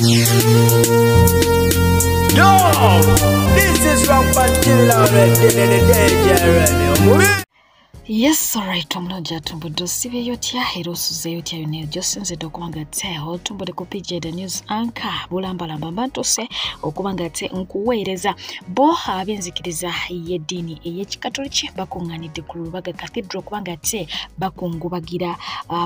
Yo, this is Rampantilla Radio. Yes, alright, Tomloja Tumbudo Sivio Tia, Herosu Zeotia, Unil, Justin's a documangate, or Tumbo Pj, the news anchor, Bulamba Lambanto se, Okumangate, Unkuereza, Boha, Benzikiriza, Yedini, Ech Catholic, Bakungani, the Kurubaga Cathedral, Kwangate, Bakungubagira,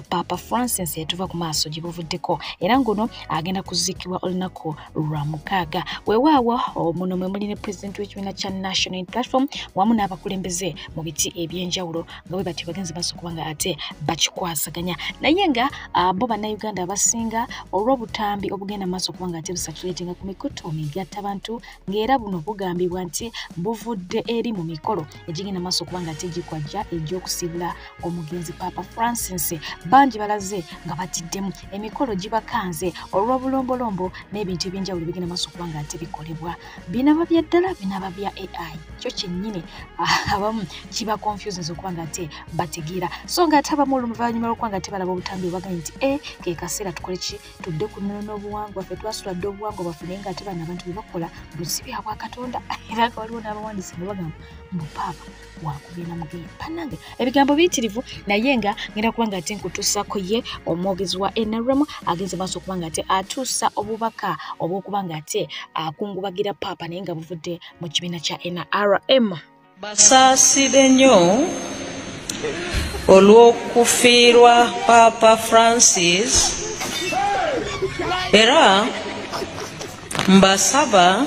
Papa Francis, Tuvakumaso, Jibovu Deco, Erangono, Agena Kuzikiwa Olnako, Ramukaga, Wewawa, or Monomemolina President, which win a Chan National Platform, Wamunaba Kulembeze, Mobiti, Ebienjauro. Ngawe bati bagenzi basukubanga ate bachikwasaganya nayenga bo bana Uganda basinga olwobutambi obugenda maso kubanga ate busatulating ku mikuto migatta bantu ngera buno bugambibwa nti buvudde eri mu mikolo ejigenda maso kubanga ate jikwajja ejokusibula omugenzi Papa Francis banji balaze nga batiddemu emikolo gibakanze olwobulombolombo n'ebintu ebyenjawulo bigenda maso kubanga ate bikolebwa binaba bya ddala binaba bya AI kyo kyennyini abamu kiba confusions okubanga ate bategira so nga taba mu luvanyuma lw'okwanga ate balaba obutambi bagamba nti ke kaseera tukole ki tudde ku nnono obuwangwa ffe twasuladde obuwangwa bafune nga ate bana abantu bebakola busibi habwa Katonda era nga waliwo n'abawandiisi nga bagamba mbu Paapa wakugenda mugenda bannange ebigambo biyitirivu naye nga ngenda kubanga ate nkutuusako ye omwogezi wa NRM agenze maaso okubanga ate atuusa obubaka obw'okubanga ate akungubagira Paapa naye nga buvudde mu kibiina kya NRM. Basaasire nnyo olw'okufiirwa Papa Francis era mbasaba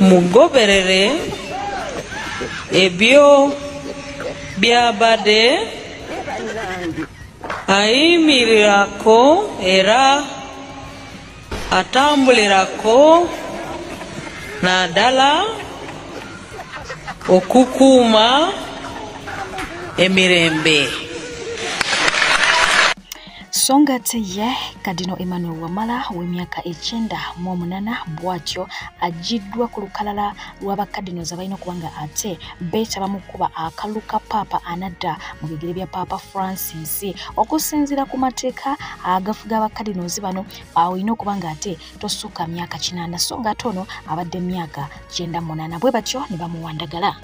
mugoberere ebyo byabadde ayimirirako era atambulirako naddala okukuuma emirembe. Songa teye Kadino Emmanuel Wamala w'emyaka 98 bwatyo ajiddwa ku lukalala lw'abakadinozi abalina okubanga ate beetaba mu kuba akaluka Paapa anadda mu bigere bya Papa Francis okusinziira ku mateeka agafuga abakadinozi bano olina okubanga ate tosukka myaka 8 so nga tono abadde myaka 98 bwe batyo ne bamuwandagala.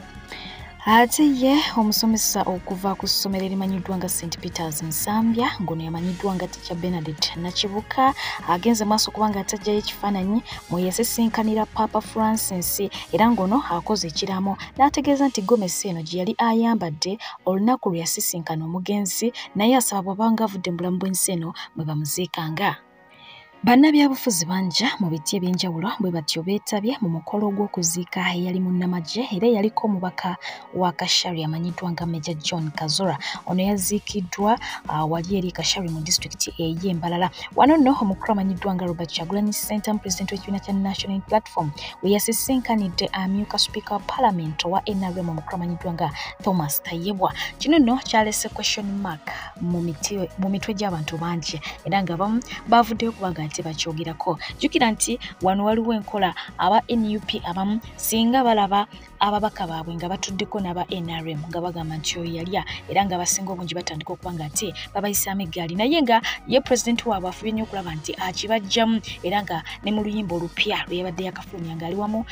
Ate ye omusomesa okuva ku ssomero erimanyiddwa nga St. Peter's Nsambya ngono yamanyiddwa nga Teacher Benedict Nakibuka agenze maaso kubanga atajjayo ekifaananyi mwe yasesinkanira Papa Francis era ngono akoze ekiramo n'ategeeza nti gomesi eno gye yali ayambadde olunaku lwe yasisinkana omugenzi naye asaba bw'abanga avudde mu bulamu bw'ensi eno mwe bamuziikanga. Bannabyabufuzi banja mu biti ebyenjawulo bwe batyo beetabye mu mukolo gw'okuziika eyali munnamagye era yaliko omubaka wa Kashari amanyiddwa nga Major John Kazora ono yaziikiddwa wali eri Kashari mu disitulikiti ey'Embalala. Wano nno omukulu amanyiddwa nga Robert Kyagulanyi Ssentamu Pulezidenti w'ekibiina kya National Platform we yasisinkanidde amyuka Speaker wa Parliament wa NRM omukulu amanyiddwa nga Thomas Tayebwa. Kino nno kyalese question mark mu mitwe gy'abantu bangi era nga abamu bavuddeyo kubanga bakyogerako. Jukira nti wano waliwo enkola aba NUP abamu singa balaba ababaka baabwe nga batuddeko n'aba NRM nga bagamba nti oyo yalya era nga basinga obungi batandika okubanga ate babayisaamu eggaali naye nga ye pulezidenti waabwe afubye nnyo okulaba nti akibajjamu era nga ne mu luyimba olupya lwe yabadde yakafulumya ng'ali wamu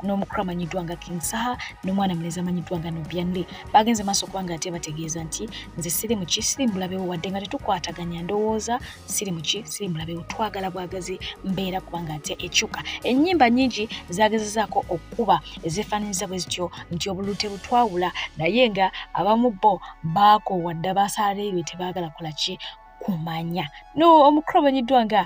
n'omukulu amanyiddwa nga King Saha n'omwana mulezi amanyiddwa nga Nubian bagenze maaso okubanga ate bategeeza nti nze siri mu ki siri mulabewo wadde nga tetukwataganya ndowooza siri mu ki siri mulabewo twagala bwagazi mbeera kubanga ate ekyuka. Ennyimba nnyingi zagezezaako okuba ezefaananiza bwe zityo nti obululu butwawula naye nga abamu bo baakoowadde basaaleeyo tebaagala kola ki kumanya. No omukulu amanyiddwa nga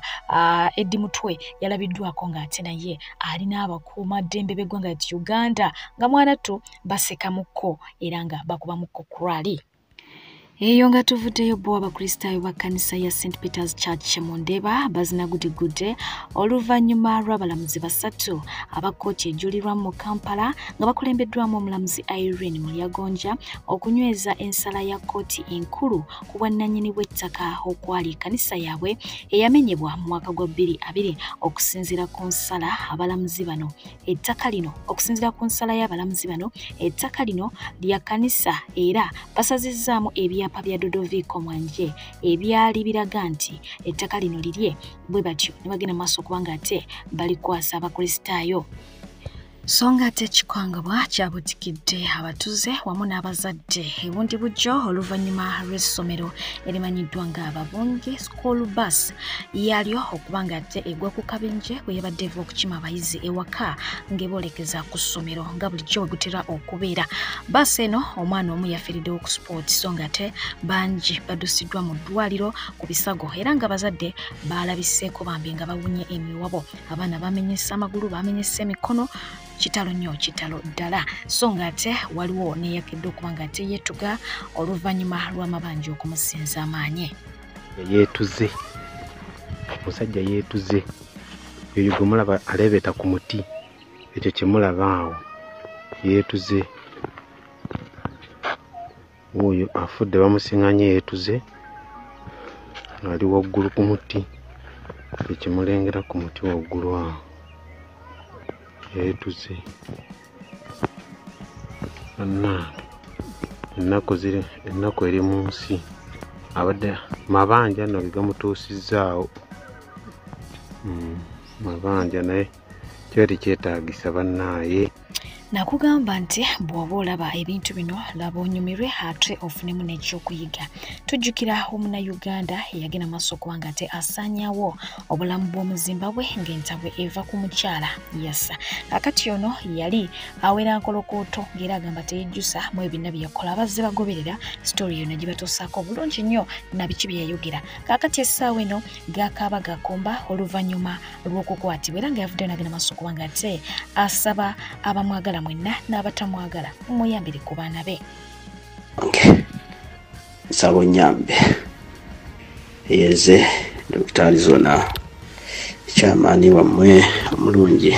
Eddie Mutwe yalabiddwako ng'ate naye alina abakuuma ddembe b'eggwanga lya Uganda nga mwanattu basekamukko era nga bakubamukko kurali. Eyo nga tuvuddeyo bo abakristaayo ba kkanisa ya St. Peter's Church mu Ndeba bazinagudigudde oluvannyuma lw'abalamuzi basatu abakooti ejulirwamu mu Kampala nga bakulembeddwamu omulamuzi Irene Mulyagonja okunyweza ensala ya kooti enkulu ku bwannannyini bw'ettaka okwali ekkanisa yaabwe eyamenyebwa mu mwaka gwa 2020 okusinziira ku nsala abalamuzi bano. Ettaka lino okusinziira ku nsala y'abalamuzi bano ettaka lino lya kkanisa era basazizzaamu ebya ebyapa bya Dodovico Mwanje ebyali biraga nti ettaka lino lirye bwe batyo ne bagenda maaso kubanga ate balikwasa abakristaayo. So nga ate ekikwangabwa kyabutikidde abatuze wamu n'abazadde ebundi bujjo oluvannyuma lw'essomero erimanyiddwa nga Ababonge School Bus yalyo okuba nga ate egwa ku kabenje bwe yabadde eva okukima abayizi ewaka ng'eboolekeza ku ssomero nga bulijjo bwe gutera okubeera. Basi eno omwana omu yafiiriddewo ku sport so nga ate bangi baddusiddwa mu ddwaliro ku bisago era nga abazadde baalabiseeko bambi nga bawunye emiwabo. Abaana bamenyesa amagulu, bamenyesa emikono, kitalo nnyo kitalo ddala. So nga ate waliwo neyakedde okuba nga ate yeetuga oluvannyuma lw'amabanja okumusinza amaanyi. Yeetuze, omusajja yeetuze, eyo gwe mulaba aleebeta ku muti, ekyo kye mulaba awo yeetuze. Oyo afudde bamusiŋŋanye yeetuze, ali waggulu ku muti, ekimulengera ku muti waggulu awo yeetuze. Ennaku eri mu nsi abadde mabanja nno gegamutuusizzaawo, mabanja naye kyo tekyetaagisa bannaaye. Nakugamba nti bw'oba olaba ebintu bino laba onyumirwe ate ofunemu n'ekyokuyiga. Tujjukira Omunnayuganda eyagenda maaso okuba nga ate asaanyaawo obulamu bw'Omuzimbabwe ng'entabwe eva ku mukyala yassa. Kakati ono yali awera nkolokooto ng'era agamba teyejjusa mu ebina bye yakola. Abazze bagoberera sitori yonna gye batuusaako bulungi nnyo na biki bye yayogera. Kakati essaawa eno gaakaaba gakomba oluvannyuma lw'okukwatibwa era nga yavuddeyo n'agenda maaso okuba nga ate asaba abamwagala mwenna n'abatamwagala muyambire ku baana be. Nsaba onyambe yeze Dr. Arizona kyamaani wammwe omulungi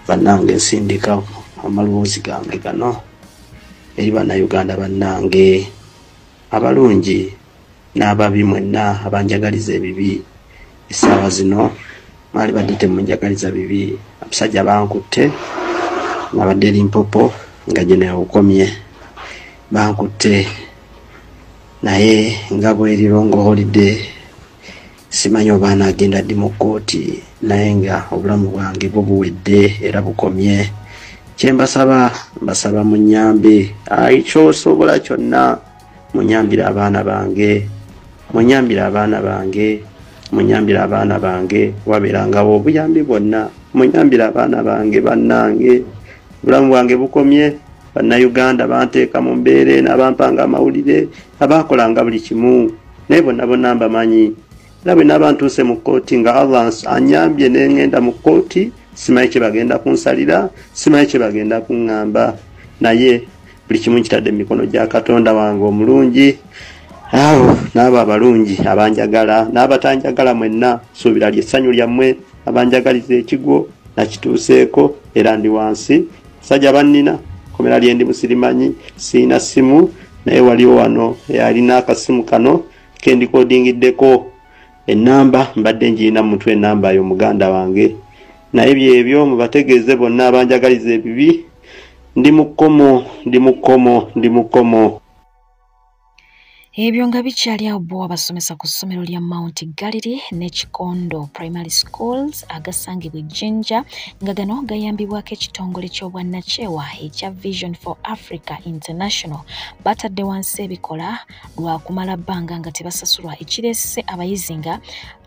bannange nsindika amaloboozi gange gano eri bannayuganda bannange abalungi n'ababi mwenna abanjagaliza ebibi. Essaawa zino mwali badde temunjagaliza bibi. Abasajja bankutte nabadde Limpopo nga gye neewukomye bankutte naye nga bweri longo holiday simanyi oba naagenda ddi mu kkooti naye nga obulamu bwange bwo buwedde era bukomye. Kyembasaba mbasaba munyambe kyosobola kyonna munyambire abaana bange, munyambire abaana bange, munyambire abaana bange wabeerangawo obuyambi bwonna, munyambire abaana bange bannange. Obulamu bwange bukomye. Bannayuganda banteeka mu mbeera n'abampanga amawulire abaakolanga buli kimu naye bonna bonna mbamanyi. Era bwe naaba ntuuse mu kkooti nga Allah anyambye ne ngenda mu kkooti simanyi kye bagenda kunsalira, simanyi kye bagenda kuŋŋamba, naye buli kimu nkitadde mu mikono gya Katonda wange omulungi. Awo n'abo abalungi abanjagala n'abatanjagala mwenna suubira ly'essanyu lyammwe. Abanjagaliza ekigo nakituuseeko era ndi wansi. Sajja bannina komera lyendi musirimanyi, siina simu naye waliwo wano yalina akasimu kano kendikodingiddeko ennamba mbadde ngiina mu mutwe ennamba yo muganda wange. Naye byebyo mubategeeze bonna abanjagaliza ebibi. Ndi mu kkomo. Ebyo nga bikyali awo bo abasomesa ku ssomero lya Mount Galilee ne Kikondo Primary Schools agasangibwa Jinja nga gano gayambibwako ekitongole ky'obwannakyewa ekya Vision for Africa International. Batadde wansi ebikola lwa kumala bbanga nga tebasasulwa ekireese abayizi nga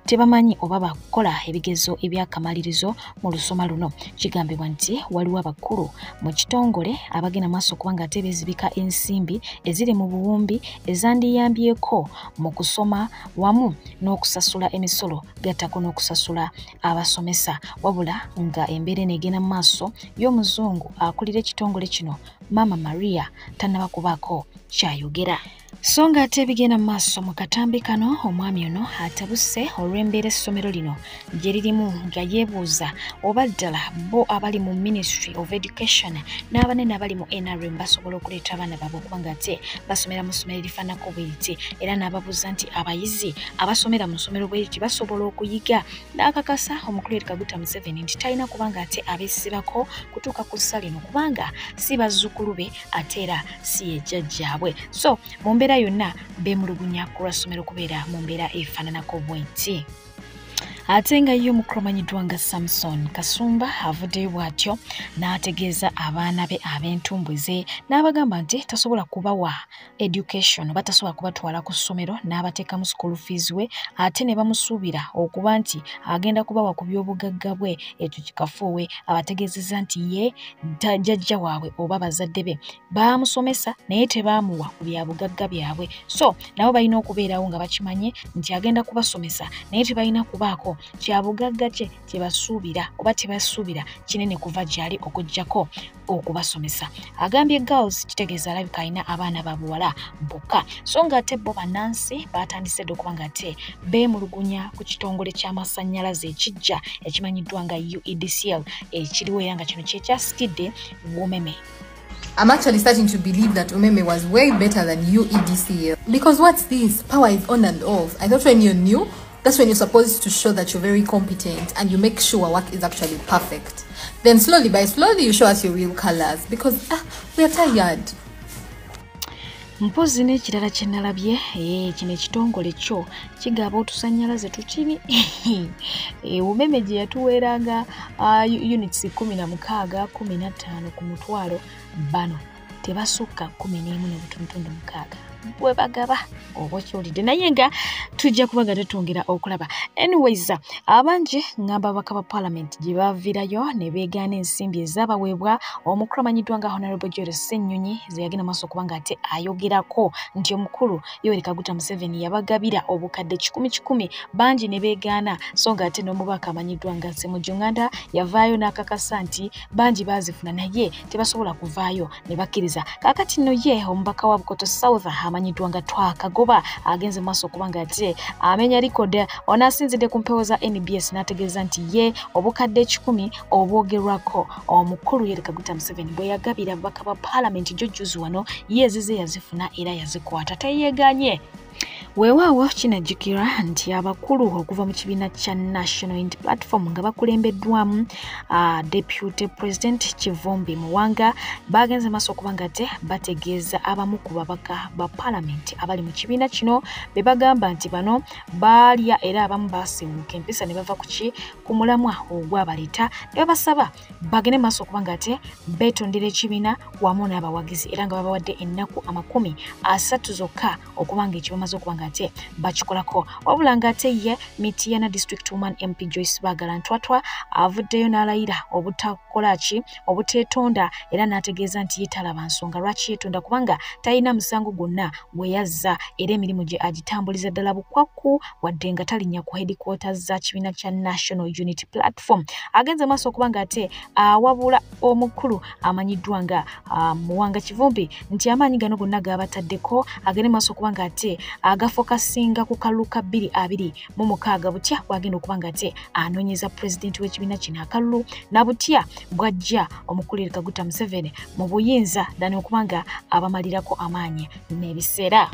tebamanyi oba bakola ebigezo ebyakamalirizo mu lusoma luno. Kigambibwa nti waliwo abakulu mu kitongole abagenda maaso okuba nga ate beezibika ensimbi eziri mu buwumbi ezandiyambyeko mu kusoma wamu n'okusasula emisolo gattako n'okusasula abasomesa. Wabula nga embeera negenda mu maaso y'omuzungu akulira ekitongole kino Mama Maria tannabakubaako kyayogera. So nga ate bigenda mu maaso mu katambi kano omwami ono atabuse olw'embeera essomero lino gye lirimu nga yeebuuza oba ddala bo abali mu Ministry of Education n'abanene abali mu NRM basobola okuleeta abaana baabwe okuba nga ate basomera mu ssomero erifaanako bwe riti, era n'ababuuza nti abayizi abasomera mu ssomero bwe riti basobola okuyiga. N'akakasa omukulu Yoweri Kaguta Museveni nti talina kuba nga ate abeesibako kutuuka ku ssa lino kubanga si bazzukulu be ate era si ye jjajjaabwe. So mu mbeera embeera yonna beemulugunya ku lw'essomero kubeera mu mbeera efaananako bw'eti. Ate nga ye omukulu amanyiddwa nga Samson Kasumba avuddeyo bw'atyo n'ategeeza abaana be ab'entumbwe n'abagamba nti tasobola kubawa education oba tasobola kubatwala ku ssomero n'abateeka mu school fees we ate ne bamusuubira okuba nti agenda kubawa ku by'obugagga bwe ekyo kikafuuwe abategeezezza nti ye jjajja waabwe oba bazadde be baamusomesa naye tebaamuwa ku bya bugagga byabwe so nabo balina okubeerawo nga bakimanye nti agenda kubasomesa naye tebalina kubaako kya bugagga kye basuubira oba tebasuubira kinene kuva gyali okujjako okubasomesa. Agambye girls kitegeeza alabika alina abaana babuwala bokka so nga ate bo bannansi baatandise dde okuba nga ate beemulugunya ku kitongole ky'amasannyalaze ekijja ekimanyiddwa nga UEDCL ekiriwo era nga kino kyekyasikidde Umeme. I'm actually starting to believe that Umeme was way better than UEDCL. Because what's this? Power is on and off. I thought when you're new, that's when you're supposed to show that you're very competent and you make sure work is actually perfect. Then slowly by slowly you show us your real colors because we are tired. Mpozi n'ekirala kye nalabye kino ekitongole kyo kigaba otusannyalaze tukibi Umeme gye yatuweeranga units 16 15 ku mutwalo bano tebasukka 11.6 bwe bagaba oba kyolidde naye nga tujja kubaga tetwongera okulaba. Anyways abangi ngamba bakaba parliament gye baviirayo ne beegaana ensimbi ezaabaweebwa omukulu amanyiddwa nga Honorable Joel Ssennyonyi ze yagenda maaso okuba nga ate ayogerako nti omukulu Yoweri Kaguta Museveni yabagabira obukadde 10,000 bangi ne beegaana so nga ate n'omubaka amanyiddwa nga Ssemujju Nganda yavaayo n'akakasa nti bangi baazifuna naye tebasobola kuvaayo ne bakkiriza. Kaakati nno ye omubaka wa Bukoto South amanyiddwa nga Twakagoba agenze maaso okuba nga ate amenya record onaasinzidde ku mpewo za NBS n'ategeeza nti ye obukadde 10 obwogerwako omukulu Yoweri Kaguta Museveni bwe yagabira ababaka ba parliament jjujjuzi wano ye zize yazifuna era yazikwata teyeeganye. Weewaawo kinajjukirwa nti abakulu okuva mu kibiina kya National Unity Platform nga bakulembeddwamu Deputy President Kivumbi Muwanga bagenze maaso okuba nga ate bategeeza abamu ku babaka ba Parliament abali mu kibiina kino be bagamba nti bano baalya era abamu baasiwuuka empisa ne bava ku mulamwa ogwabaleeta ne babasaba bagende maaso okuba nga ate beetondera ekibiina wamu n'abawagizi era nga babawadde ennaku 30 zokka okuba nga ekibamaze okuba nga ate bakikolako. Wabula nga ate ye Mityana District Woman MP Joyce Baagala Ntwatwa avuddeyo n'alayira obuteetonda era n'ategeeza nti yeetalaba nsonga lwaki yeetonda kubanga talina musango gwonna gwe yazza era emirimu gye agitambuliza ddala bukwakku wadde nga talinnya ku headquarters za kibiina kya National Unity Platform. Agenze maaso okuba nga ate awabula omukulu amanyiddwa nga Muwanga Kivumbi nti amaanyi gano gonna g'abataddeko agende maaso okuba nga ate agafokasinga ku kalulu ka 2026 butya bwagenda okuba nga ate anoonyeza pulezidenti w'ekibiina kino akalulu na butya bwajja omukulu Yoweri Kaguta Museveni mu buyinza ddala okuba nga abamalirako amaanyi n'ebiseera.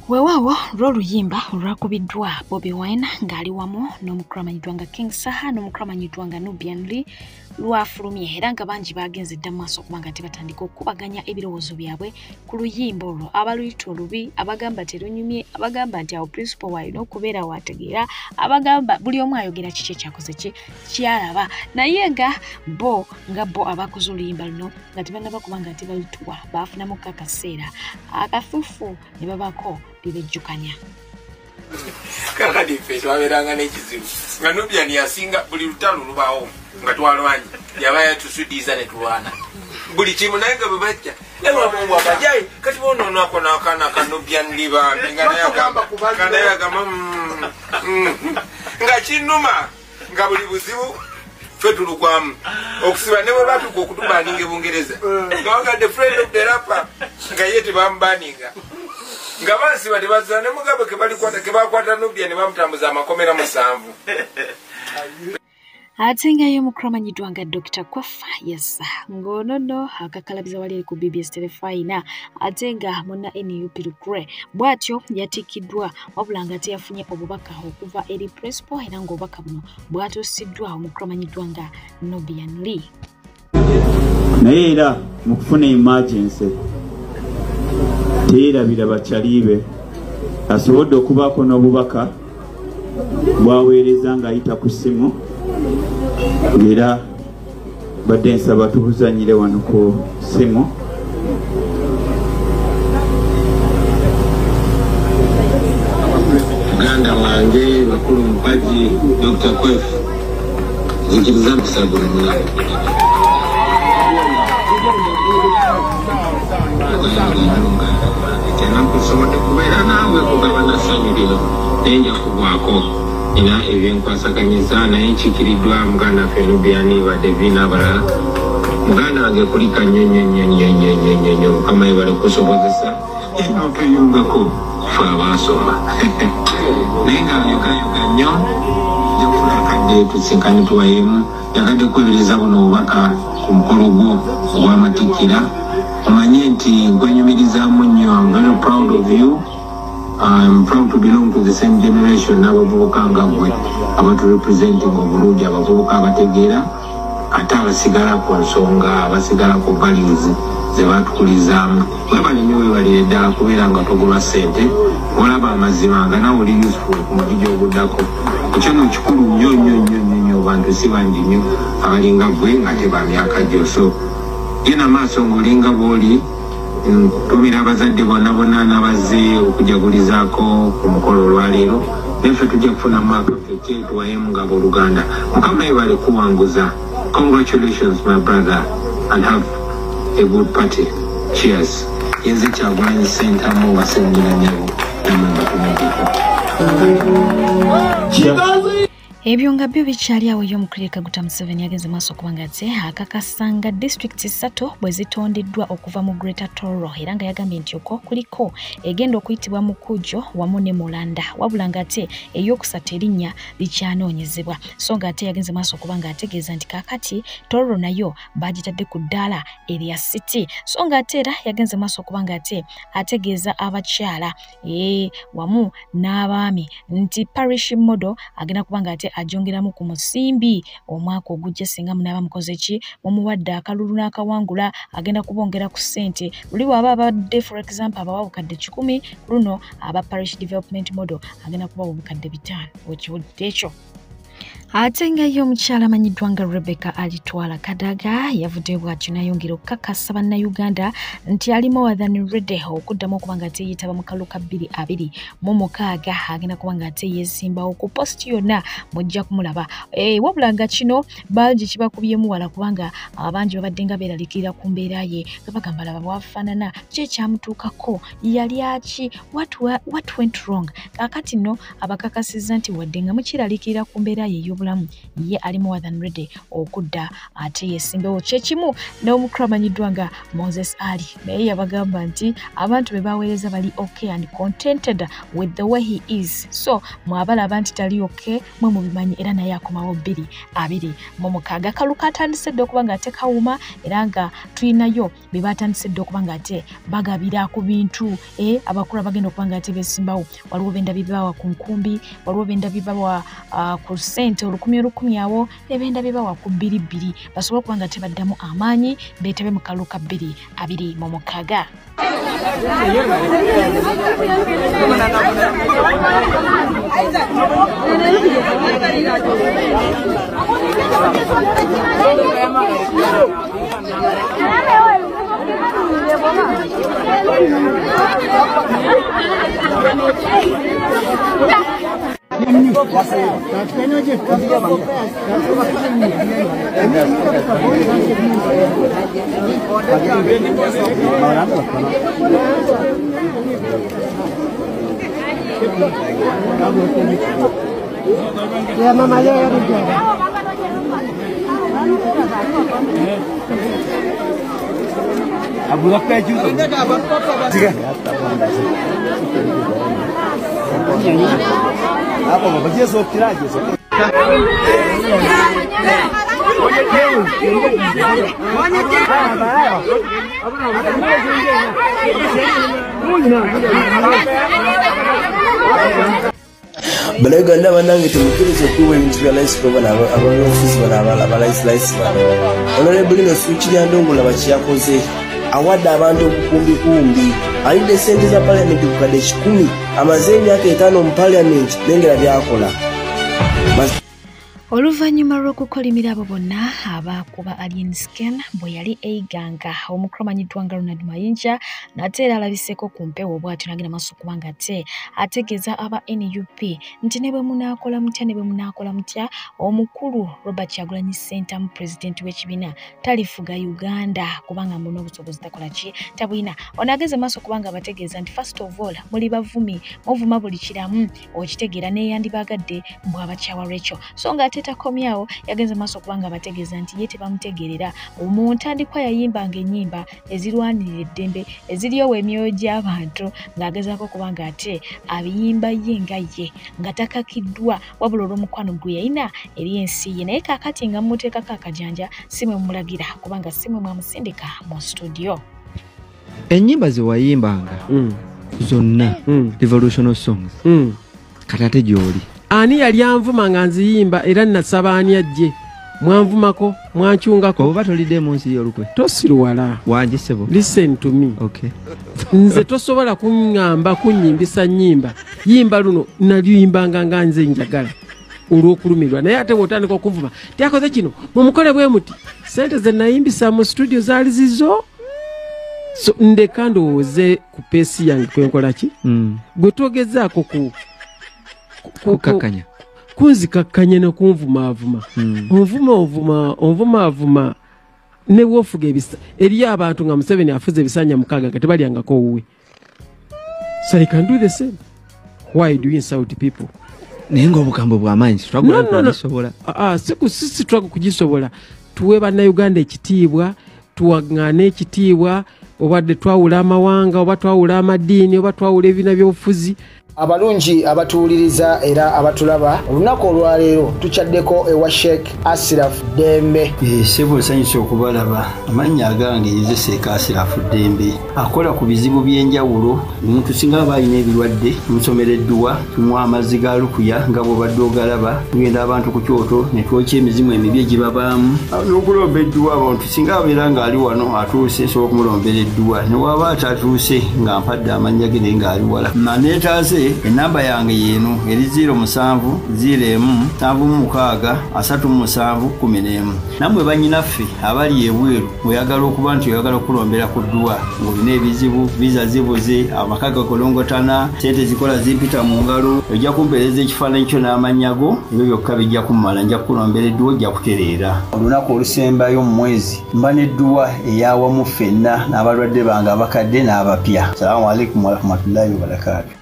Weewaawo lw'oluyimba olwakubiddwa Bobi Wine ng'ali wamu n'omukulu amanyiddwa nga King Saha n'omukulu amanyiddwa nga Nubian Lee lwafulumye era nga bangi bagenze dda mu maaso okuba nga tebatandika okukubaganya ebirowoozo byabwe ku luyimba olwo abaluyita olubi abagamba terunyumye abagamba nti awo principal waalina okubeera waategeera abagamba buli omu ayogera kiki ekyakoze kyalaba naye nga bo abakoze oluyimba luno nga tebannaba kuba nga tebalituwa baafunamuko akaseera akafuufu ne babako bibejjukanya. Kakadi ffe twabeeranga n'ekizibu nga Nubian yasinga buli lutalo lubaawo nga twalwanye yaba yatusudiiza ne tulwana buli kimu naye nga bwe bajja ewamungu abajayi kati bonoonako n'akaana ka Nubian libambi nga naye agamba nga kinnuma nga buli buzibu ffe tulukwamu okusiba ne bwe batuka okutubaninga e Bungereza nga wagadde friend of the rapper nga ye tebamubaninga nga bansiba tebazza ne Mugabe kebakwata Nubian ne bamutambuza amakomera 7. Ate ngayo omukulu amanyiddwa nga Dr. Kwafa Yassa ng'onono akakalabiza wali ku BBS Telefina ate nga munna NUP Lukure bw'atyo yatikiddwa wabula nga ate yafunye obubaka okuva eri principal era ng'obubaka buno bwatuusiddwa omukulu amanyiddwa nga Nubian Lee. Naye era mu kufuna emergency teerabira bakyalibe asobodde okubaako n'obubaka bwaweereza ng'ayita ku ssimu era badde nsaba tubuzanyire wano ku ssimu. Muganda wange bakulu mpaji Dr. Kwef zikiriza kusaba omulamu tenakusobodde kubeera naawe kugabana ssanyu lino naye nja kugwako era ebyenkwasaganyiza naye nkikiriddwa muganda waffe Nubiani badde viina abalala muganda wange kulika nnyo mukama yebale kusobozesa notuyungako fe abaasoma naye nga yogayoga nnyo njafuna akadde tusinkane tuwayemu yakadde kwebereza buno obubaka ku mukolo gwo ogw'amatikkira omanye nti nkwenyumirizaamu nnyo. I'm very proud of you. I'm proud to belong to the same generation n'abavubuka nga gwe abaturepresenting obulungi abavubuka abategeera ate abasigala ku nsonga abasigala ku values ze batukulizaamu. Webale nnyo webalire ddala kubeera nga togulwa ssente olaba amazima nga nawe oli useful ku muti gy'oguddako. Ekyo no kikulu nnyo bantu si bangi nnyo abalinga gwe nga teba myaka gyo. So yena maaso ng'olinga bw'oli tumira abazadde bonna n'abazze okujagulizaako ku mukolo olwaleero naffe tujja kufuna mwaka feke tuwayemu nga abooluganda. Mukama yebale kuwanguza. Congratulations my brother and have a good party. Cheers. Yenze Kyagulanyi Ssentamu basennyira nyabo namwe mbatumideko. Ebyo nga byo bikyali awo y'omukulira Kaguta Museveni yagenze maaso okuba ng'ate akakasanga disitulikiti 3 bwe zitondeddwa okuva mu Greater Tororo era nga yagambye nti okwo kuliko egenda okuyitibwa Mukujo wamu ne Mulanda wabula ng'ate ey'okusatu erinnya likyanoonyezebwa. So ng'ate yagenze maaso okuba ng'ategeeza nti kaakati Tororo nayo bagitadde ku ddaala erya City. So ng'ate era yagenze maaso okuba ng'ate ategeeza abakyala wamu n'abaami nti parish model agenda kuba ng'ate ajongeramu ku musimbi omwaka ogujja singa munaba mukoze ki mumuwadde akalulu n'akawangula agenda kubongera ku ssente luli waba abadde for example abawa obukadde 10 luno aba parish development model agenda kubawa obukadde 5 okiwulidde ekyo. Ate nga ye omukyala amanyiddwa nga Rebecca Alitwala Kadaga yavudde bw'atyo n'ayongera okukakasa bannayuganda nti ali more than ready okuddamu okuba ng'ate yeetaba mu kalulu ka 2026 agenda kuba ng'ate yeesimbawo ku posti yonna mujja kumulaba. Wabula nga kino bangi kibakubyemu wala kubanga abangi babadde nga beeralikirira ku mbeera ye nga bagamba laba bwafaanana ki ekyamutuukako yali aki what went wrong. Kaakati nno abakakasizza nti wadde nga mukiralikirira ku mbeera ye y'obulamu ye ali more than ready okudda ate yeesimbewo. Kyekimu n'omukulu amanyiddwa nga Moses Ali naye yabagamba nti abantu be baweereza bali okay and contented with the way he is. So mwabalaba nti tali okay mwe mubimanyi era naye akomawo 2026 kaluka atandise dde okuba ng'ate kawuma era nga tulinayo be batandise dde okuba ng'ate bagabira ku bintu abakulu bagenda okuba ng'ate beesimbawo. Waliwo benda bibawa ku nkumbi, waliwo benda bibawa ku ssente 10,000 awo nebenda bibawa ku 2,200 basobole okuba nga tebaddamu amaanyi beetebe mu kalulu ka 2026. Ya mama leo Abula peju hapo baba Yesu kiraje sasa Balaganda banange temukirize kuwa ebintu bya life bana abaofisi bana abalaisi bana Honorable no switch ya ndongola bakiyakoze awadde abantu obukumbikumbi alidde ssente za palamenti ku kadde 10 amaze emyaka 5 mu palamenti nengera byakola. Oluvannyuma lw'okukolimira abo bonna abakuba alien scan bwe yali eiganga omukulu amanyiddwa nga Ronald Mayinja nate era alabiseko ku mpewo bw'atyo n'agenda maaso kubanga ategeeza aba NUP nti ne bwe munaakola mutya omukulu Robert Kyagulanyi Ssentamu pulezidenti w'ekibiina talifuga Uganda kubanga muna obusobozi tabulina. Ono ageze maaso kubanga abategeeza nti first of all muli bavumi muvuma buli kiramu okitegeera neeyandibaagadde bw'abakyawa Rachel so nga takomyawo yagenze maaso kubanga abategeeza nti ye tebamutegerera mu ntandikwa yayimbanga ennyimba ezirwanirira eddembe eziryowa emyoyo gy'abantu ng'agezaako kubanga abiyimba ye nga ye nga takakiddwa wabula olw'omukwano gwe yalina eri ensi ye naye kaakati nga mumuteekako akajanja si mwe mumulagira kubanga si mwe mwamusindika mu studio. Ennyimba ze wayimbanga zonna revolutional songs katate gy'oli ani yali anvuma nga nziyimba era nasaba ani ajje mwanvumako mwanchungako oba tolidde mu nsi y'olukwe tosiruwala wanje sebo listen to me okay nze tosobola kuŋŋamba kunyimbisa nnyimba yimba luno nalyimbanga nga nze njagala olw'okulumirwa naye ate bw'otandika okunvuma tyakoze kino mumukole bwe muti sente ze nayimbisa mu studio zaali zizo so ndeka ndowooze ku peesi yange kwenkola ki gwe togezaako kukakanya kunzikakkanya nokunvumaavuma onvumaavuma ne bwofuga eri abantu nga Museveni afuze ebisanja 6 nga tebalyangako owuwe so I can do the same. Why do you insult people? Naye ng'obugambo bw'amaanyi twakugisobola si kugisobola tuwe bannayuganda ekitiibwa tuwaŋŋaane ekitiibwa obadde twawula amawanga oba twawula amaddiini oba twawula ebibiina by'obufuzi. Abalungi abatuwuliriza era abatulaba olunaku olwaleero tukyaddeko ewa Sheikh Ashraf Dembe. Sebo sanyusa okubalaba amannya agange Seeka Ashraf Dembe akola ku bizibu by'enjawulo omuntu singa balina ebirwadde musomereddwa tunywa amazzi ga lukuya nga bw'obadde ogalaba tugenda abantu ku kyoto ne twokya emizimu emibi egibabaamu n'okulomba edduwa abantu singa abeera ng'ali wano atuuse nsobola okumulombera edduwa ne waba atatuuse nga mpadde amannya ge naye ng'ali wala neetaase enamba yange yeno eri 0707363711 namwe banyinaffe abali ebweru oyagala okuba nti oyagala okulombera ku dduwa ng'olina ebizibu viza zibuze amaka gakolongotana sente zikola zimpita mu ngalo ojja kumpeereza ekifaananyi kyo n'amanyago ebyo byokka bijja kummala nja kukulombera edduwa ojja kutereera olunaku olusembayo mu mwezi mba n'edduwa eyawamu ffenna n'abalwadde bange abakadde n'abapya. Salaamu alaikum warahmatullahi wabarakatuh.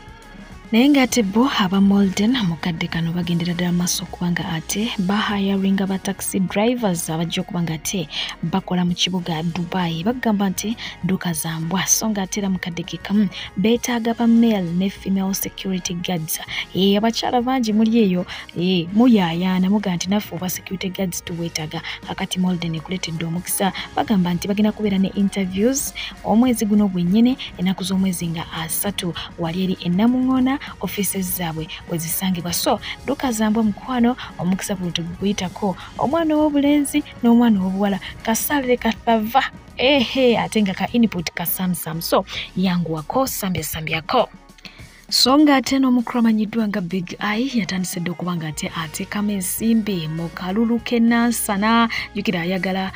naye ng'ate bo aba Molden mukadde kano bagendera ddala maaso kubanga ate bahayaringa ba taxi drivers abajja okubanga ate bakola mu kibuga Dubai bagamba nti duka za mbwa so ng'ate era mukadde ke kamu beetaaga ba male ne female security guards abakyala bangi muli eyo muyayaana muga nti naffe oba security guards tuweetaaga kakati Molden ekuleetedde omukisa bagamba nti bagenda kubeera ne interviews omwezi guno gwennyini ennaku z'omwezi nga 3 wali eri ennamuŋŋoona offices zaabwe wezisangibwa so duka zambwa mukwano omukisa bwe tuguyitako omwana w'obulenzi n'omwana w'obuwala kasale katava ate nga ka input kasamsam so yanguwako sambyako so ng'ate n'omukulu amanyiddwa nga Big Eye yatandise dde okuba ng'ate ateekamu ensimbi mu kalulu ke Nansana jjukira ayagala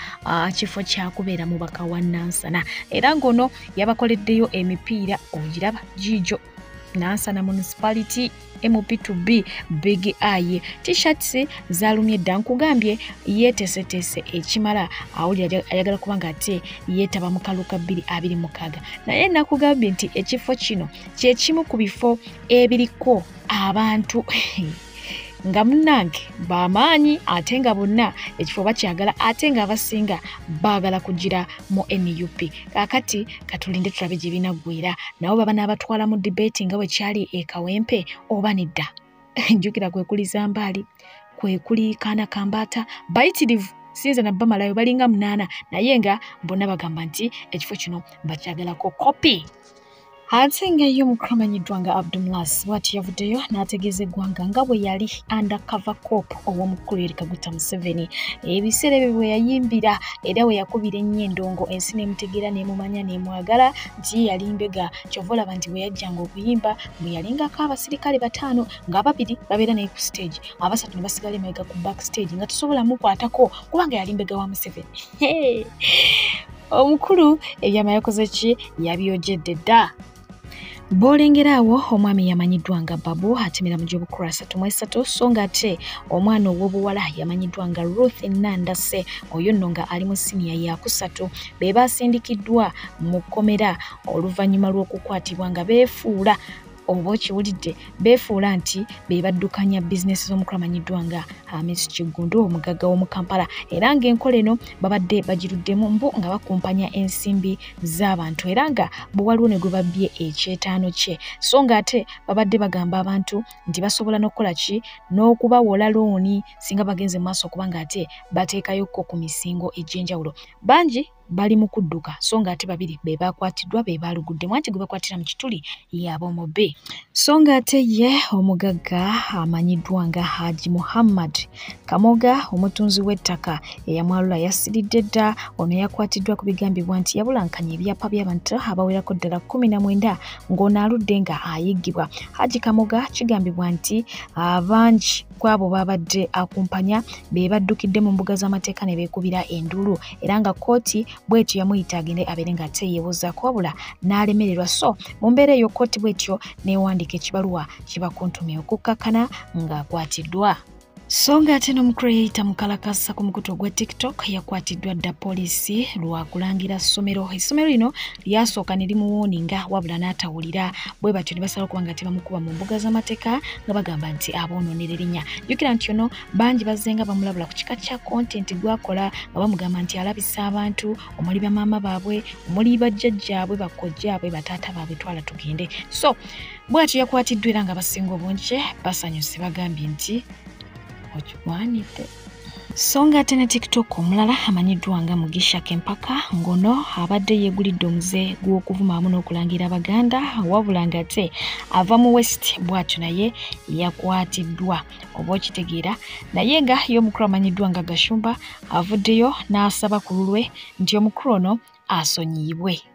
kifo kyakubeera mubaka wa Nansana era ng'ono yabakoleddeyo emipiira ogiraba gijo Nansana Municipality MP2B Big Eye t-shirts zalumye dda nkugambye yeeteeseteese ekimala awulira ayagala kubanga ate yeetaba mu kaluka 226 naye nakugambye nti ekifo kino kye kimu ku bifo ebiriko abantu nga munnange bamaanyi ate nga bonna ekifo bakyagala ate nga abasinga baagala kugira mu NUP kakati katulinde tulabe gye binaggwera nabo baba n'abatwala mu debate nga bwe kyali ekawempe oba nedda njukira kwe kuli Zambali kwe kuli Kaana Kambata bayitirivu sinza na bamalayo balinga 8 naye nga bonna bagamba nti ekifo kino bakyagalako kopi ate ng'eyo omukramanyiddwa nga Abdulmas bw'ati yavuddeyo n'ategeeza eggwanga nga bwe yali undercover cop ow'omukulu Yoweri Kaguta Museveni ebiseera ebyo bwe yayimbira era we yakubira ennyo endongo ensi n'emutegeera n'emumanya n'emwagala nti yali mbega kyova olaba nti bwe yajjanga okuyimba bwe yalingako abasirikale 5 nga 2 babeera naye ku stage 3 ne basigala emabega ku back stage nga tusobola mukwatako kubanga yali mbega wa Museveni. Omukulu ebyama yakoze ki yabyojjedde dda. Bolengerawo omwami yamanyiddwa nga Babu atemera mu gy'obukulu 33 so nga ate omwana ow'obuwala yamanyiddwa nga Ruth Nandase oyo nno nga ali mu siniya ya 3 be basindikiddwa mu kkomera oluvannyuma lw'okukwatibwa nga beefuula oba okiwulidde beefuula nti be baddukanya bizinesi z'omukulamanyiddwa nga Hamis Kigundu omugagga w'omu Kampala era ng'enkola eno babadde bagiruddemu mbu nga bakumpanya ensimbi z'abantu era nga bwe waliwo ne gwe babbye ekyetaano kye so nga ate babadde bagamba abantu nti basobola n'okukola ki n'okubawola looni singa bagenze mu maaso okuba nga ate bateekayokko ku misingo egy'enjawulo. Bangi bali mu kudduka so nga ate 2 be bakwatiddwa be baluguddemu anti gwe bakwatira mu kituli y'Abomobe so nga ate ye omugagga amanyiddwa nga Haji Muhammad Kamoga omutunzi w'ettaka eyamwalula yasiridde dda ono yakwatiddwa ku bigambibwa nti yabulankanya ebyapa by'abantu abawerako ddala 19 ng'ono aludde nga ayiggibwa. Haji Kamoga kigambibwa nti abangi kwabo babadde akumpanya be baddukidde mu mbuga z'amateeka ne beekubira endulu era nga kooti bwetyo yamuyita agende abeere nga ate yeebuuzaako wabula n'alemererwa so mu mbeera eyo kooti bwetyo neewandiika ekibaluwa kibakuntumye okukkakana ng'akwatiddwa. So nga ate n'omukulu yeyita mukalakasa ku mukutu gwa TikTok yakwatiddwa dda poliisi lwa kulangira ssomero. Essomero lino lyasooka ne limuwooninga wabula n'atawulira bwe batyo ne basala okuba nga tebamukuba mu mbuga z'amateeka nga bagamba nti aboonoonera erinnya. Jjukira nti ono bangi bazzenga bamulabula ku kika kya content gwakola nga bamugamba nti alabisa abantu omuli bamaama baabwe omuli bajjajjaabwe bakojjaabwe bataata baabwe twala tugende. So bw'atyo yakwatiddwa era nga basinga obungi basanyuse bagambye nti okiwanidde. So nga ate ne TikTok omulala amanyiddwa nga Mugisha Kempaka ngono abadde yeegulidde omuze gw'okuvuma wamu n'okulangira Abaganda wabula nga ate ava mu West bw'atyo naye yakwatiddwa oba okitegeera naye nga y'omukulu amanyiddwa nga Gashumba avuddeyo n'asaba ku lulwe nti omukulu ono asonyiyibwe.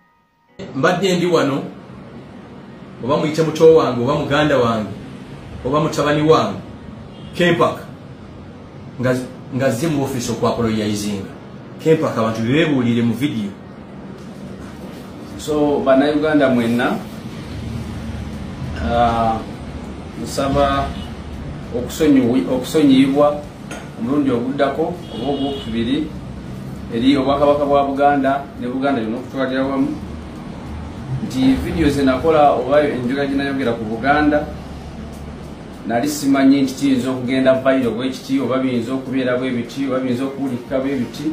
Mbadde ndi wano oba muyite muto wange oba muganda wange oba mutabani wange Kempaka ngaze mu office okwakolonizinga Kempaka abantu bebuulire mu video. So bannayuganda mwenna nsaba okusonyiyibwa omulundi oguddako oba ogwokubiri eri obwakabaka bwa Buganda ne Buganda yonna okutwalira wamu nti video zenakola oba enjogera gye nayogera ku Buganda nali simanyi nti kiyinza okugenda viral bwekiti oba biyinza okubeera bwebiti oba biyinza okuwulikika bwebiti.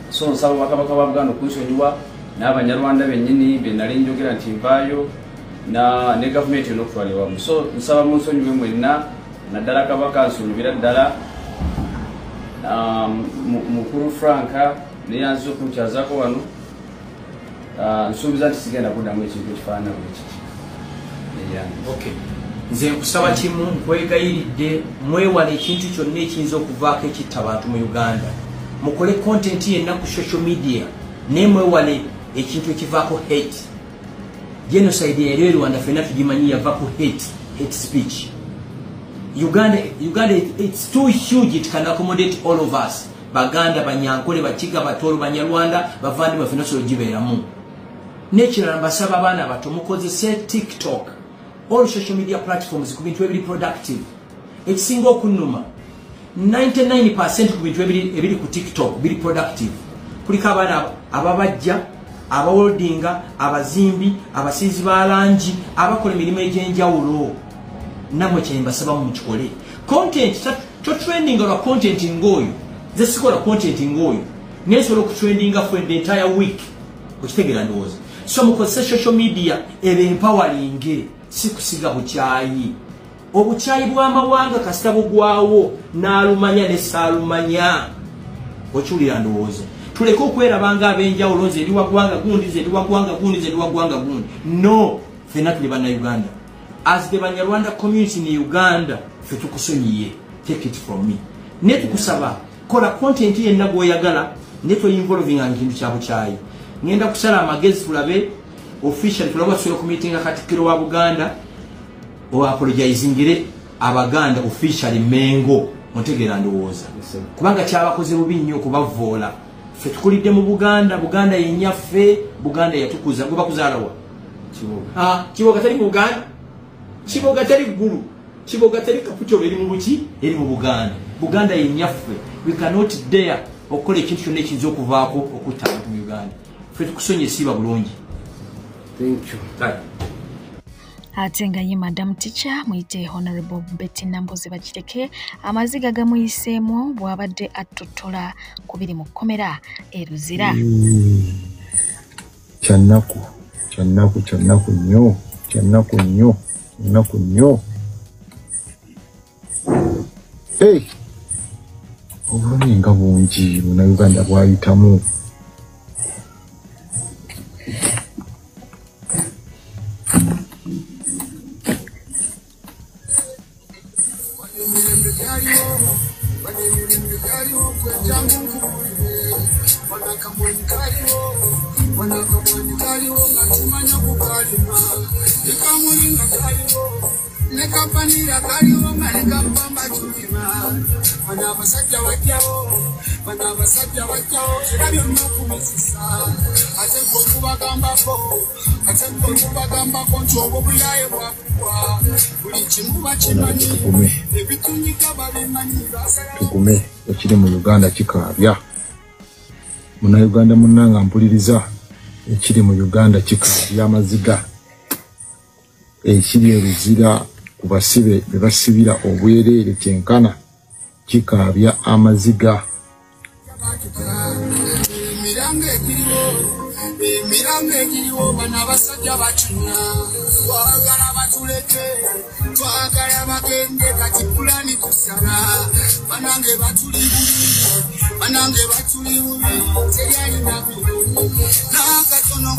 So nsaba obwakabaka bwa Buganda okunsonyiwa n'Abanyarwanda bennyini be nali njogera nti nvaayo ne gavumenti yonna okutwalira wamu. So nsaba munsonyiwe mwenna naddala kabaka nsonyiwira ddala mukulu Franka neyanziza okunkyazaako wano nsuubiza nti sigenda kuddamu ekintu ekifaanana bwekiti. Okay. Nze nkusaba kimu nkwegayiridde mwewale ekintu kyonna ekiyinza okuvaako ekitta abantu mu Uganda. Mukole content yenna ku social media naye mwewale ekintu ekivaako hate. Genocide yali Rwanda ffenna tugimanyi yava ku hate speech. Uganda it's too huge, it can accommodate all of us. Baganda, Banyankole, Bachiga, Batolo, Banyarwanda, bavandi bafenna so gibeeramu. Nekirala mbasaba abaana bato mukozese TikTok, all social media platforms ku bintu ebiri productive. Ekisinga okunnuma 99% ku bintu ebiri ku TikTok biri productive. Kuliko abaana ababajja, abawoldinga, abazimbi, abasizi balangi, abakola emirimu egy'enjawulo. Namwe kye mbasaba mu kikole. Content to trending or content ngoyo. Zesikola content ngoyo. Nesobola okutrendinga for the entire week. Okitegera ndowooza. So mukozesa social media ebe empowering si kusiga bukyayi. Obukyayi bw'amawanga kasita bugwawo n'alumanya ne saalumanya. Okiwulira ndowooza. Tuleke okwerabanga ab'enjawulo nze ndi wagwanga gundi, nze ndi wagwanga gundi, nze ndi wagwanga gundi. No, fena tuli bana Uganda. As the Banyarwanda community in Uganda, fetukusonyiye, take it from me. Netu kusaba, kola content ye nabo yagala, netu involving ankintu kyabu chai. Ngenda kusala amagezi tulabe, official tulawa solo committee nga katikiro wa Buganda, o apologizingire abaganda officially mengo, montegera ndowooza. Kubanga kyabakoze bubi nnyo kubavoola. Fe tukulidde mu Buganda, Buganda yenyaffe, Buganda yatukuza, ngo bakuzaalawa. Kiboga. Kiboga tali mu Buganda. Kiboga tali gulu. Kiboga tali kapucho eri mu buki, eri mu Buganda. Buganda yenyaffe. We cannot dare okola ekintu kyonna ekiyinza okuvaako okutta abantu mu Uganda. Fe tukusonye siba bulungi. Thank you. Right. Atenga ye Madam Teacher muite Honorable Betty Namboze bakireke amaziga gamuyiseemu bwabadde atotola kubiri mu komera eruzira. Channaku nnyo. Hey, obulumi nga bungi buna Uganda bwayitamu. Tugume ekiri mu Uganda kikaabya. Muna Uganda munanga mpuliriza ekiri mu Uganda kikaabya amaziga. Ekiri eruzira kubasibe bebasibira obwereere kyenkana kikaabya amaziga. Mirange ekiriwo bana basajja bakinya twagala batuleke twagala bagende kati pulani kusala banange batuli bubi teyali nakatono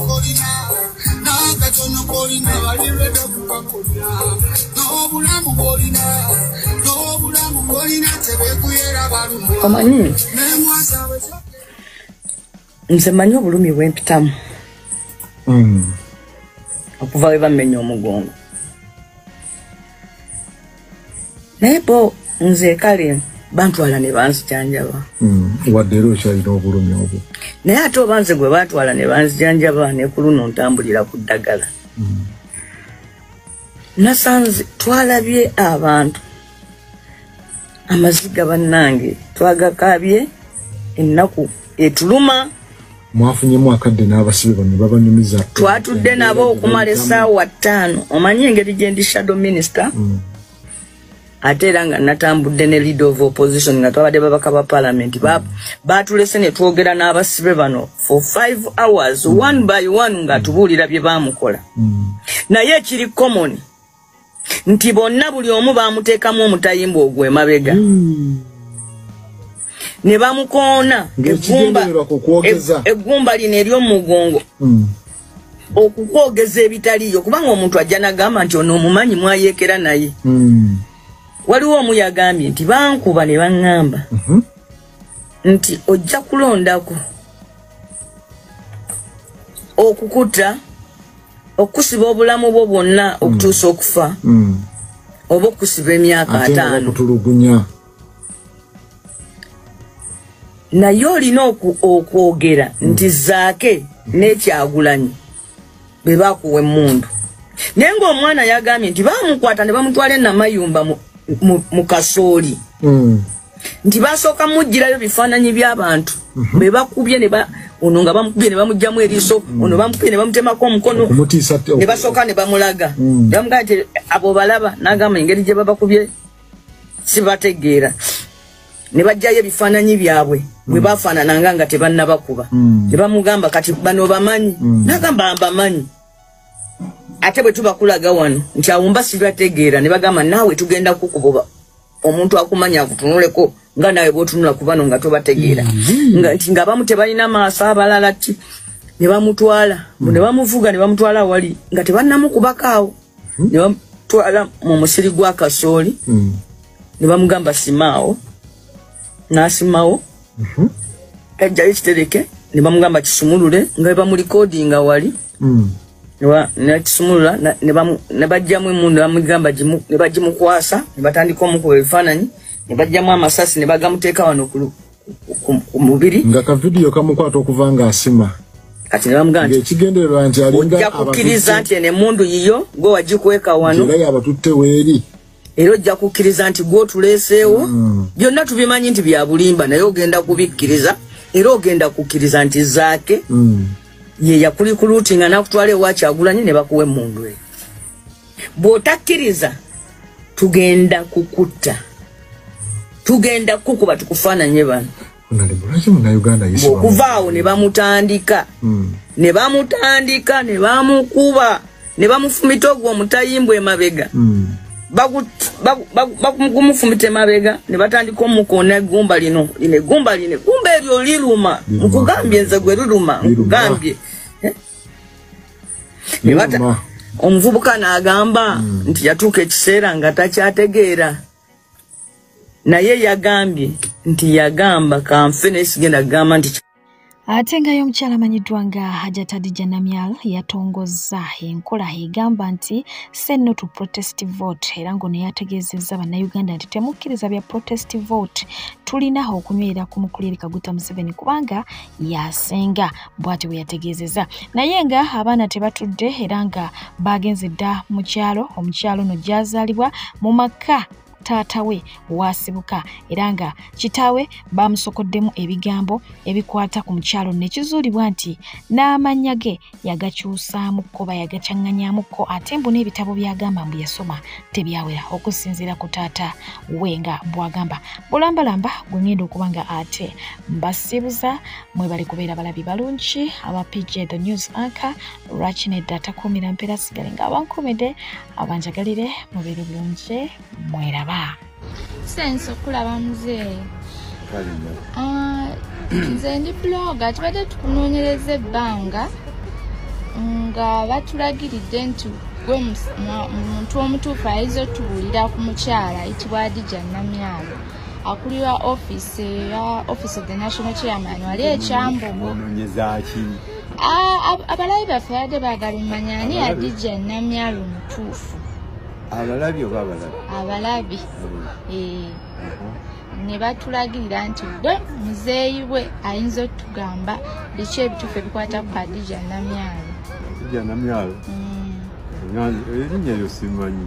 kolina balirede kubakolya n'obulamu bolina tebekuyera balumu omanyi nze manyi obulumi bwempitamu okuva we bamenya omugongo naye bo nze kale bantwala ne banzijanjaba wadde era okyalina obulumi obwo naye ate oba nze gwe batwala ne banzijanjaba ne ku luno ntambulira ku ddagala nasanze twalabye abantu amaziga bannange twagakaabye ennaku etuluma mwafunyemu akadde n'abasibe bano babanyumiza twatudde nabo okumala essaawa 5 omanyi engeri gye ndi shadow minister ate era nga natambudde ne leader of opposition nga twabadde babaka ba parliament batulese ne twogera n'abasibe bano for 5 hours one by one nga tubuulira bye baamukola naye ekiri common nti bonna buli omu baamuteekamu omutayimba ogw'emabega ne bamukoona eggumba lino ery'omugongo okukwogeza ebitaliyo kubanga omuntu ajja nagamba nti ono omumanyi mwayeekera naye waliwo omu yagambye nti bankuba ne baŋŋamba nti ojja kulondako okukuta okusiba obulamu bwo bwonna okutuusa okufa oba okusiba emyaka 5 naye olina okwogera nti Zaake n'Ekyagulanyi be bakuwa emmundu naye ng'omwana yagambye nti baamukwata ne bamutwala e Namayumba mu kasooli nti basooka mujjirayo bifaananyi by'abantu be bakubye ono nga bamukubye ne bamugjamu eriiso ono bamukubye ne bamutemako omukono ne basooka ne bamulaga bamugamba nti abo balaba n'agamba engeri gye babakubye sibategeera ne bajjayo ebifaananyi byabwe bwe bafaanananga nga tebannabakuba ne bamugamba kati bano bamanyi n'agamba mbamanyi ate bwe tubakulaga wano nti awumba sibategeera ne bagamba naawe tugenda kukuba omuntu akumanya akutunuleko nga nawe bw'otunula ku bano nga tobategeera nti nga abamu tebalina maaso abalala ti ne bamutwala ne bamuvuga ne bamutwala wali nga tebannamukubakaawo ne bamutwala mu musiri gwa kasooli ne bamugamba simaawo n'asimawo kajjayo kitereke ne bamugamba kisumulule nga bamulikodinga wali ne kisumulula ne bajjamu emundu bamugamba ne bagimukwasa ne batandika omukuba ebifaananyi ne bajjamu amasasi ne bagamuteeka wano ku mubiri nga ka video kamukwata okuva nga asima kati ne bamugamba ekigendererwa nti alinga ojja kukkiriza nti eno emundu yiyo gwe wagikweka wano era yabatutte weeri era ojja kukkiriza nti gwe otuleeseewo byonna tubimanyi nti bya bulimba naye ogenda kubikkiriza era ogenda kukkiriza nti zaake ye yakulikuluutinga nakutwala ewa Kyagulanyi ne bakuwa emmundu eyo bw'otakkiriza tugenda kukutta tugenda kukuba tukufaananye bano okuvaawo ne bamutandika ne bamukuba ne bamufumita ogwo omutayimbwa emabega bagumufumita emabega ne batandika omukoona egumba lino egumba eryo liruma nkugambye nze gwe liruma nkugambye omuvubuka n'agamba nti yatuuka ekiseera nga takyategeera naye yagambye nti yagamba kanfe nesigenda kugamba nti ate ngayo omukyala amanyiddwa nga Hajjat Hadija Namyal yatongozza enkola egamba nti say no to protest vote era ng'ono yategeezezza bannayuganda nti temukkiriza bya protest vote tulina okunywera ku Mukulira Kaguta Museveni kubanga yasenga bw'atyo bwe yategeezezza naye nga abaana tebatudde era nga bagenze dda mu kyalo omukyalo no gyazaalibwa mu maka taata we wasibuka era nga kitaawe bamusokoddemu ebigambo ebikwata ku mukyalo nekizuulibwa nti n'amannya ge yagakyusaamuko bayagacaŋŋanyaamuko ate mbu n'ebitabo byagamba mbu yasoma tebyawera okusinziira ku taata we nga bwagamba bulambalamba gwe ngenda okuba nga ate mbasibuza mwebali kubeera balabi balungi aba PJ the news anchor Rachined atakuumira mpeera sigale nga abankumide abanjagalire mubeere bulungi mweraba sense okulaba muzeeyi nze ndi bloga tubadde tukunoonyereza ebbanga nga batulagiridde nti gwe muntu omutuufu ayinza otubuulira ku mukyala ayitibwa Hadija Namyal akulira office of the national chairman wali ekyambogo abalabi baffe yadde baagala omanya ani Hadija Namyal omutuufu abalabi oba abalabi ne batulagirira nti gwe muzeeyi we ayinza otugamba biki ebituufu ebikwata ku Hadija Namyal. Hadija Namyal erinnya eryo simanyi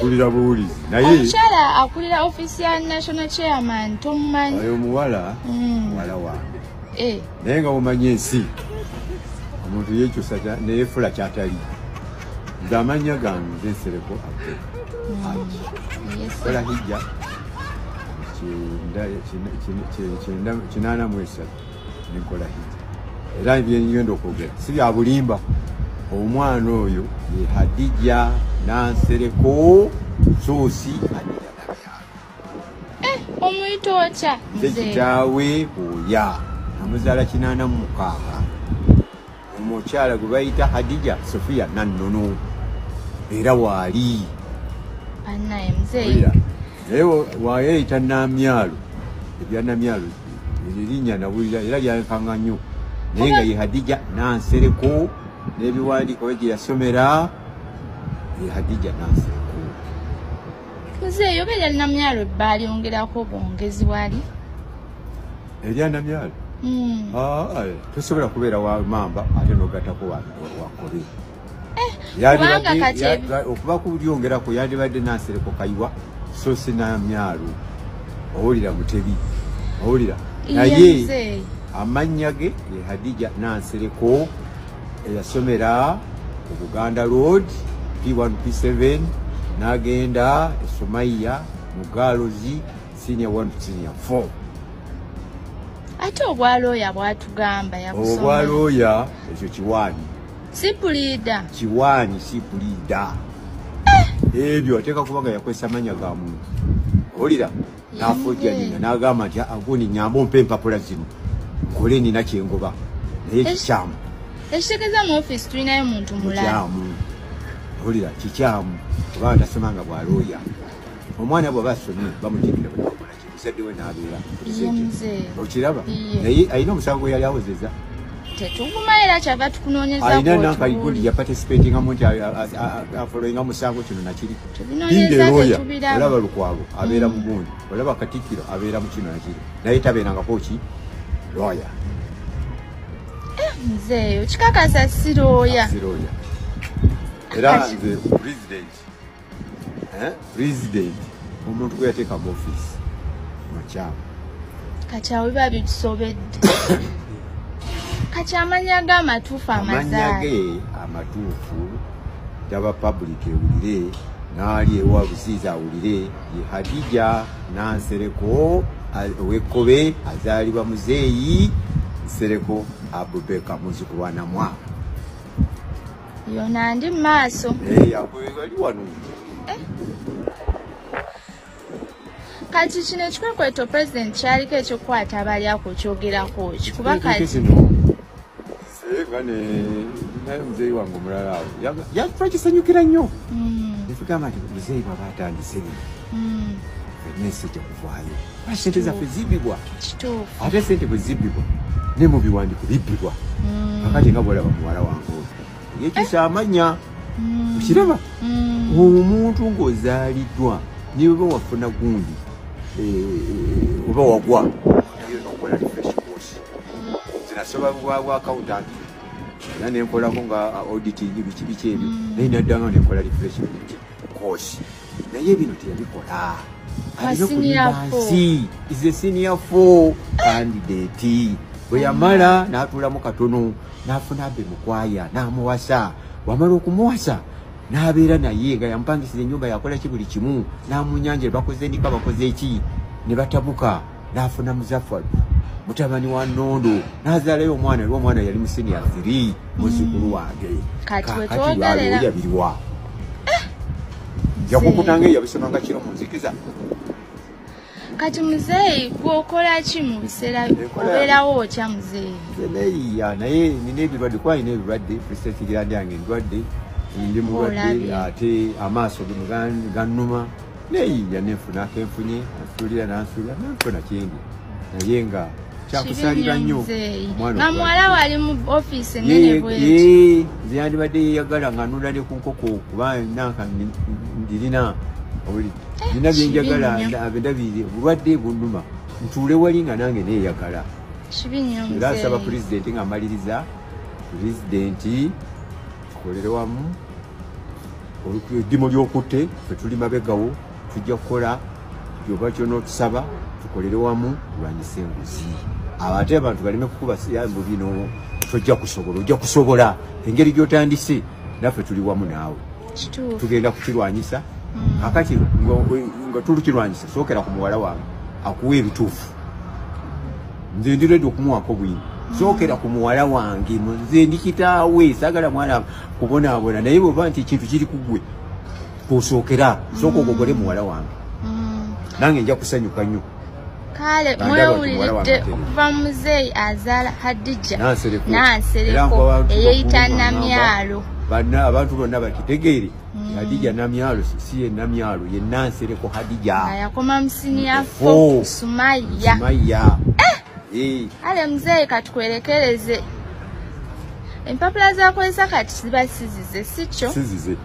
kulira buwulizi naye omukyala akulira office ya national chairman tomumanyi oyo muwala muwala wange naye nga mumanyi ensi omuntu yekyusa neyefula kyatali nze amanya gange nsereko kola hijja 83 nenkola hijja era byenyenda okwogera si bya bulimba omwana oyo ye Hadija Nansereko Sosi Hadija Namyal omuyita otya kitaawe oya amuzaala 86 omukyala gwe bayita Hadija Sofia Nannono era waali annaye muzeeyi naye wayeyita Namyal ebya Namyal erinnya nawulira era lyankaŋŋa nnyo naye nga ye Hadija Nansereko n'ebiwandiiko gye yasomera ye Hadija Nansereko muzeeyi oba erya Namyal baalyongerako bwongezi wali erya Namyal tosobola kubeera wa mamba ate nogatako wakobe okuba kulyongerako yandibadde Nansereko Kayiwa Sosi Namyal owulira Mutebi owulira naye amannya ge ye Hadija Nansereko eyasomera ku Buganda Road P1 P7 n'agenda Somaiya mu Galozi senior 1 to senior 4 ate obwalooya bwatugamba yakusoma obwalooya ekyo kiwaanyi sipulida kiwaanyi sipulida ebyo ateeka kubanga yakozesa amanya ga muntu owulira n'afojja nyina n'agamba nti aguni nyamba ompa empapula zino nkole nina kyengoba naye kikyamu ekitegeeza mu office tulinayo muntu mulala olira kikyamu oba tasemanga bwalooya omwana bw'aba asomye bamutikira bwebakola kimuzadde we n'abeera okiraba naye alina omusango gwe yali awozeza tetugumayira kyava tukunoonyeza alina nankaigundi yaparticipatinga mu nti afoloyinga musango kino nakiri bingeeroya olaba lukwago abeera mu gundi olaba katikkiro abeera mu kino nakiri naye tabeerangako ki lawyer nzeeyo kikakasa sirooya era nze president omuntu gwe yateeka mu office makyamu kati awo biba bitusobedde kati amanya ge amatuufu amazaale amatuufu gaba public ewulire naali ewa busiizi awulire ye Hadija Nansereko ow'Ekkobe azaalibwa muzeeyi Nsereko Abubeka muzzukulu wa Namwa yona ndi mu maaso wali wano kati kino ekikwekweto president kyaliko ekyokukwata abalyako kyogerako kikuba kati naye muzeeyi wange omulala awo twakisanyukira nnyo netugamba nti muzeeyi bwaba atandise fenesi ejja kuvaayo sente zaffe zibbibwa ate sente bwe zibbibwa ne mu biwandiiko bibbibwa kakati nga bwolaba muwala wange oyo yekyusa amanya okiraba omuntu ng'ozaaliddwa niweba wafuna gundi oba wagwa okola refresh course zinasoba bwa accountant era nenkolako nga auditing biki ebyo naye naddanga nenkola refresh course naye bino teyabikola alina okuliba nsi is a senior 4 candidate bwe yamala n'atuulamu katono n'afuna abe mukwaya n'amuwasa wamala okumuwasa n'abeera naye nga yamupangisiza ennyumba yakola ki buli kimu n'amunyanjira bakoze ndika bakoze eki ne batabuka n'afuna Muzaffar mutabani wa Nnondo n'azaalayo omwana era omwana yali mu senior 3 muzzukulu wange kati wetwogerera yabiriwa yakukutanga yabisomanga kiro mu nzikiza kati muzeeyi gwokola ki mu biseera obeerawo otya muzeeyi neeyiya naye nina ebirwadde kuba nina ebirwadde president girandi yange endwadde ndi mulwadde ate amaaso gannuma neeyiya nenfunako enfunye nasuulira nanfuna kyendi naye nga kyakusalira nnyo nga muwala wali mu office enene bweti nze yandibadde yeyagala nga nula ne ku nkoko kuba nanka ndirina nina byenjagala ndabire obulwadde bunnuma ntuule wali nga nange neeyagala era asaba pulezidenti nga amaliriza pulezidenti tukolere wamu eddimu ly'okutte fe tuli mabegawo tujja kukola kyoba kyonootusaba tukolere wamu tulwanyise enguzi ate abantu baleme kukuba siyambu bino tojja kusobola ojja kusobola engeri gy'otandise naffe tuli wamu naawe tugenda kukirwanyisa kakati nga tulukirwanyisa sookera ku muwala wange akuwa ebituufu nze ndiredi okumuwako bwini sookera ku muwala wange nze ndikitaawe saagala mwana kubonaabona naye bweba nti ekintu kiri kugwe kusookera sooka ogogole muwala wange nange nja kusanyuka nnyo kale mwewuliridde okuva muzeeyi azaala Hadija Nansereko eyeyita Namyalo abantu bonna bakitegeere Hadija Namyalo si ye Namyalo ye Nansereko Hadija nga yakoma mu senior 4 Sumaya ale muzeeyi katukwerekereze empapula zakozesa kati ziba sizize sikyo sizize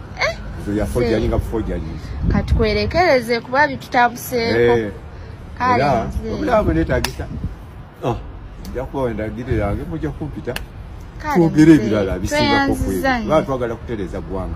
yalinga forgery katukwerekereze kuba bitutabuseeko obulamu neetagisa nja kuba wendagirira wange mujja kumpita twogere ebirala bisingako kwebyo twagala kutereza ggwanga